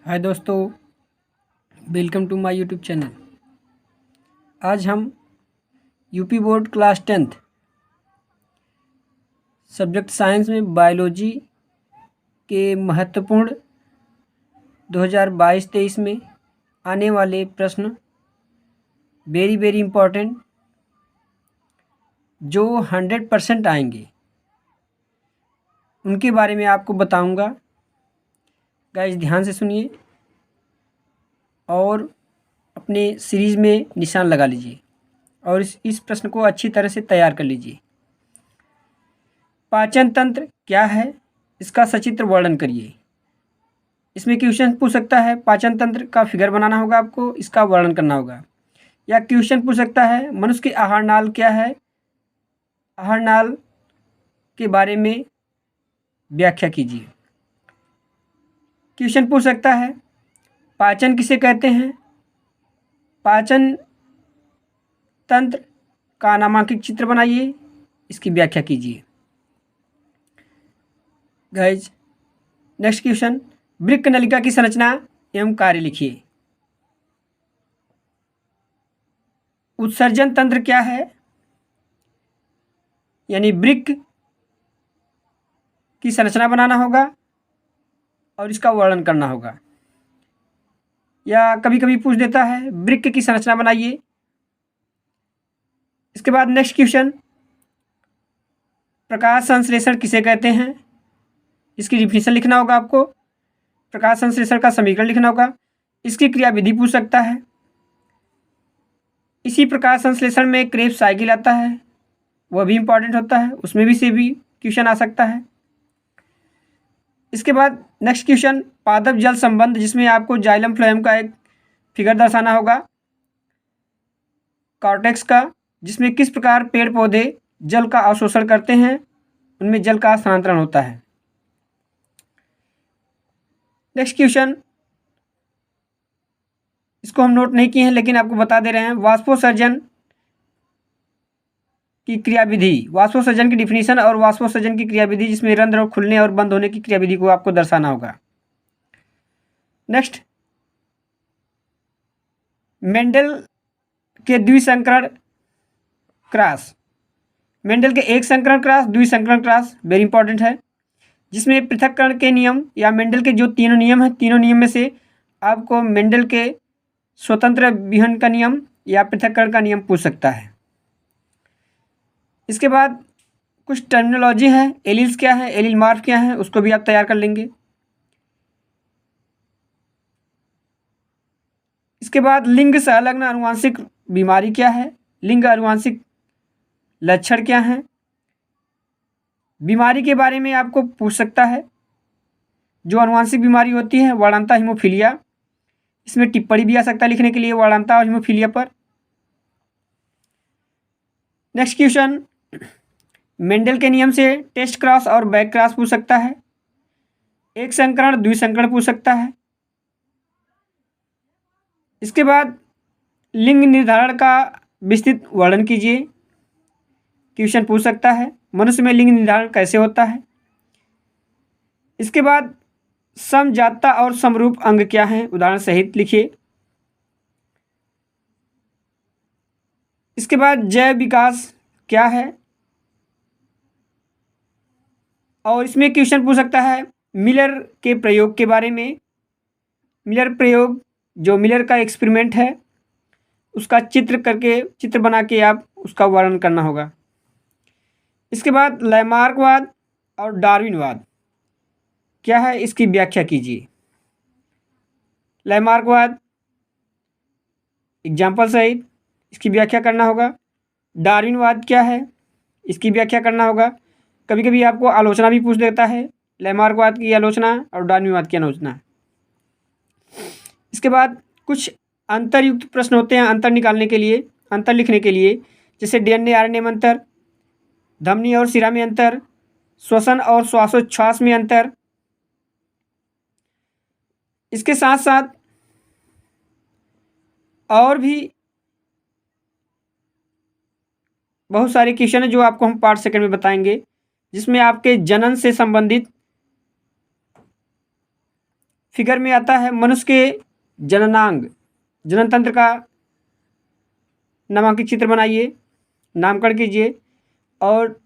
हाय दोस्तों, welcome to my YouTube channel. आज हम UP board class 10th subject science में बायोलॉजी के महत्वपूर्ण 2022-23 में आने वाले प्रश्न वेरी इम्पोर्टेंट जो 100% आएंगे उनके बारे में आपको बताऊंगा। गाइस ध्यान से सुनिए और अपने सीरीज़ में निशान लगा लीजिए और इस प्रश्न को अच्छी तरह से तैयार कर लीजिए। पाचन तंत्र क्या है, इसका सचित्र वर्णन करिए। इसमें क्वेश्चन पूछ सकता है, पाचन तंत्र का फिगर बनाना होगा आपको, इसका वर्णन करना होगा। या क्वेश्चन पूछ सकता है, मनुष्य की आहार नाल क्या है, आहार नाल के बारे में व्याख्या कीजिए। क्वेश्चन पूछ सकता है, पाचन किसे कहते हैं, पाचन तंत्र का नामांकित चित्र बनाइए, इसकी व्याख्या कीजिए। गाइज नेक्स्ट क्वेश्चन, वृक्क नलिका की संरचना एवं कार्य लिखिए। उत्सर्जन तंत्र क्या है, यानी वृक्क की संरचना बनाना होगा और इसका वर्णन करना होगा। या कभी कभी पूछ देता है, वृक्क की संरचना बनाइए। इसके बाद नेक्स्ट क्वेश्चन, प्रकाश संश्लेषण किसे कहते हैं, इसकी डिफिनीशन लिखना होगा आपको। प्रकाश संश्लेषण का समीकरण लिखना होगा, इसकी क्रियाविधि पूछ सकता है। इसी प्रकाश संश्लेषण में क्रेब्स साइकिल आता है, वह भी इंपॉर्टेंट होता है, उसमें भी से भी क्वेश्चन आ सकता है। इसके बाद नेक्स्ट क्वेश्चन, पादप जल संबंध, जिसमें आपको जाइलम फ्लोएम का एक फिगर दर्शाना होगा कॉर्टेक्स का, जिसमें किस प्रकार पेड़ पौधे जल का अवशोषण करते हैं, उनमें जल का स्थानांतरण होता है। नेक्स्ट क्वेश्चन, इसको हम नोट नहीं किए हैं लेकिन आपको बता दे रहे हैं, वाष्पोत्सर्जन की क्रियाविधि, वाष्पोत्सर्जन की डिफिनीशन और वाष्पोत्सर्जन की क्रियाविधि, जिसमें रंध्र और खुलने और बंद होने की क्रियाविधि को आपको दर्शाना होगा। नेक्स्ट, मेंडल के द्विसंकरण क्रॉस, मेंडल के एक संकरण क्रॉस, द्विसंकरण क्रॉस वेरी इंपॉर्टेंट है, जिसमें पृथक्करण के नियम या मेंडल के जो तीनों नियम हैं, तीनों नियम में से आपको मेंडल के स्वतंत्र विहन का नियम या पृथक्करण का नियम पूछ सकता है। इसके बाद कुछ टर्मिनोलॉजी है, एलिल्स क्या है, एलिल मार्फ क्या है, उसको भी आप तैयार कर लेंगे। इसके बाद लिंग संलग्न आनुवांशिक बीमारी क्या है, लिंग आनुवांशिक लक्षण क्या है, बीमारी के बारे में आपको पूछ सकता है। जो आनुवांशिक बीमारी होती है वर्णांता हीमोफीलिया, इसमें टिप्पणी भी आ सकता है लिखने के लिए वर्णांता और हीमोफीलिया पर। नेक्स्ट क्वेश्चन, मेंडल के नियम से टेस्ट क्रॉस और बैक क्रॉस पूछ सकता है, एक संकरण द्विसंकरण पूछ सकता है। इसके बाद लिंग निर्धारण का विस्तृत वर्णन कीजिए, क्वेश्चन पूछ सकता है, मनुष्य में लिंग निर्धारण कैसे होता है। इसके बाद समजातता और समरूप अंग क्या है, उदाहरण सहित लिखिए। इसके बाद जैव विकास क्या है, और इसमें क्वेश्चन पूछ सकता है मिलर के प्रयोग के बारे में। मिलर प्रयोग, जो मिलर का एक्सपेरिमेंट है, उसका चित्र बना के आप उसका वर्णन करना होगा। इसके बाद लैमार्कवाद और डार्विनवाद क्या है, इसकी व्याख्या कीजिए। लैमार्कवाद एग्जाम्पल सहित इसकी व्याख्या करना होगा। डार्विनवाद क्या है, इसकी व्याख्या करना होगा। कभी कभी आपको आलोचना भी पूछ देता है, लैमार्कवाद की आलोचना और डार्विनवाद की आलोचना। इसके बाद कुछ अंतरयुक्त प्रश्न होते हैं अंतर निकालने के लिए, अंतर लिखने के लिए, जैसे डीएनए आरएनए में अंतर, धमनी और शिरा में अंतर, श्वसन और श्वासोच्छ्वास में अंतर। इसके साथ साथ और भी बहुत सारे क्वेश्चन हैं जो आपको हम पार्ट सेकंड में बताएंगे, जिसमें आपके जनन से संबंधित फिगर में आता है मनुष्य के जननांग, जनन तंत्र का नामांकित चित्र बनाइए, नामकरण कीजिए। और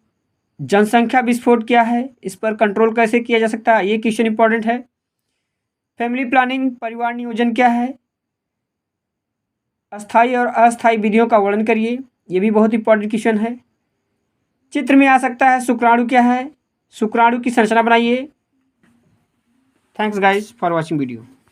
जनसंख्या विस्फोट क्या है, इस पर कंट्रोल कैसे किया जा सकता है, ये क्वेश्चन इंपॉर्टेंट है। फैमिली प्लानिंग, परिवार नियोजन क्या है। अस्थायी और अस्थायी विधियों का वर्णन करिए, ये भी बहुत इंपॉर्टेंट क्वेश्चन है। चित्र में आ सकता है शुक्राणु क्या है, शुक्राणु की संरचना बनाइए। Thanks guys for watching video.